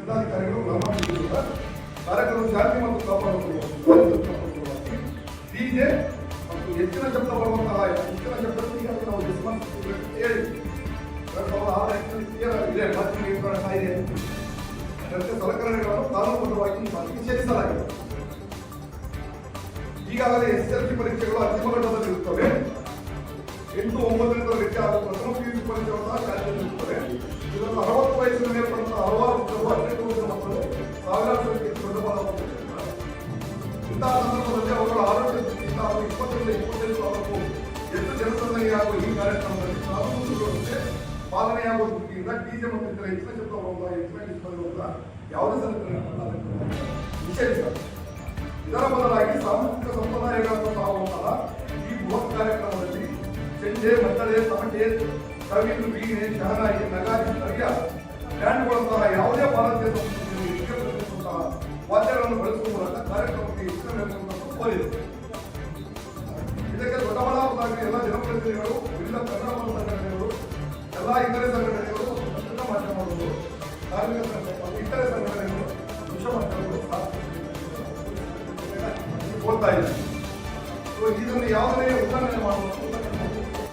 ಜಿಲ್ಲಾಧಿಕಾರಿಗಳು ನಮ್ಮ ಕಾರ್ಯಕ್ರಮ ಜಾತಿ ಮತ್ತು ಕಾಪಾಡುವ ಡಿಜೆ ಮತ್ತು ಹೆಚ್ಚಿನ ಶಬ್ದ ಬರುವಂತಹ ಹೆಚ್ಚಿನ ಶಬ್ದಕ್ಕೆ ನಾವು ರೆಸ್ಪಾನ್ಸ್ ಹೇಳಿ 2006 ಇದೆ ಮಾಧ್ಯಮ ನಿಯಂತ್ರಣ ಕಾಯ್ದೆ ಸಲಕರಣೆಗಳನ್ನು ಕಾನೂನುಬದ್ಧವಾಗಿ ನಿಷೇಧಿಸಲಾಗಿದೆ. ಈಗಾಗಲೇ SSLC ಪರೀಕ್ಷೆಗಳು ಅಂತಿಮ ಘಟ್ಟದಲ್ಲಿರುತ್ತವೆ. 8-9 ತರಗತಿ ಹಾಗೂ ಪ್ರಥಮ PUC ಪರೀಕ್ಷೆಗಳು ಜಾರಿಯಲ್ಲಿರುತ್ತವೆ. ಇದನ್ನು 60 ವಯಸ್ಸಿನ ಮೇಲ್ಪಟ್ಟ ಹಲವಾರು ಮಕ್ಕಳು ಸಾವಿರಾರು ಸಂಖ್ಯೆಯಲ್ಲಿ ದೊಡ್ಡಬಾರವಾಗಿರುತ್ತದೆ. ಇಂತಹ ಸಂದರ್ಭದಲ್ಲಿ ಅವರ ಆರೋಗ್ಯ ಸ್ಥಿತಿಯಿಂದ ಅವರು 20-25 ಸಾವಿರಕ್ಕೂ ಹೆಚ್ಚು ಜನಸಂದಣಿಯಾಗುವ ಈ ಕಾರ್ಯಕ್ರಮದಲ್ಲಿ ಕಾನೂನುಗಳಂತೆ ಪಾಲನೆಯಾಗುವ ದೃಷ್ಟಿಯಿಂದ ಡಿಜೆ ಮತ್ತು ಇತರ ಹೆಚ್ಚಿನ ಶಬ್ದವನ್ನು ಹೆಚ್ಚಿನ ಯಾವುದೇ ಸಲಕರಣೆಗಳನ್ನು ನಿಷೇಧಿಸಲಾಗಿದೆ. ಇದರ ಬದಲಾಗಿ ಸಾಂಸ್ಕೃತಿಕ ಸಂಪ್ರದಾಯಗಳನ್ನು ಸಾರುವಂತಹ ಈ ಬೃಹತ್ ಕಾರ್ಯಕ್ರಮದಲ್ಲಿ ಚೆಂಡೆ, ಮದ್ದಳೆ, ತಮಟೆ, ಕವಿಲು, ವೀಣೆ, ಶಹನಾಯಿ, ನಗಾರಿ, ಸ್ಥಳೀಯ ಬ್ಯಾಂಡ್ಗಳಂತಹ ಯಾವುದೇ ಭಾರತೀಯ ಸಂಸ್ಕೃತಿಯಲ್ಲಿ ಪ್ರತಿನಿಧಿಸುವಂತಹ ವಾದ್ಯಗಳನ್ನು ಬಳಸುವ ಮೂಲಕ ಕಾರ್ಯಕ್ರಮಕ್ಕೆ ಹೆಚ್ಚಿನ ಬೆಂಬಲವನ್ನು ಕೋರಿದೆ. ಇದಕ್ಕೆ ದೊಡ್ಡಬಳ್ಳಾಪುರದಲ್ಲಿ ಎಲ್ಲ ಜನಪ್ರತಿನಿಧಿಗಳು, ವಿವಿಧ ಕನ್ನಡ ಸಂಘಟನೆಗಳು, ಎಲ್ಲ ಇತರೆ ಸಂಘಟನೆಗಳು, ಪತ್ರಿಕಾ ಮಾಧ್ಯಮಗಳು, ಕಾರ್ಮಿಕ ಸಂಘಟನೆಗಳು, ಇತರೆ ಸಂಘಟನೆಗಳು, ವಿಶ್ವ ಮಾಧ್ಯಮಗಳು ಓದ್ತಾ ಇದ್ದಾರೆ. ಇದನ್ನು ಯಾವುದೇ ಉಲ್ಲಂಘನೆ ಮಾಡುವ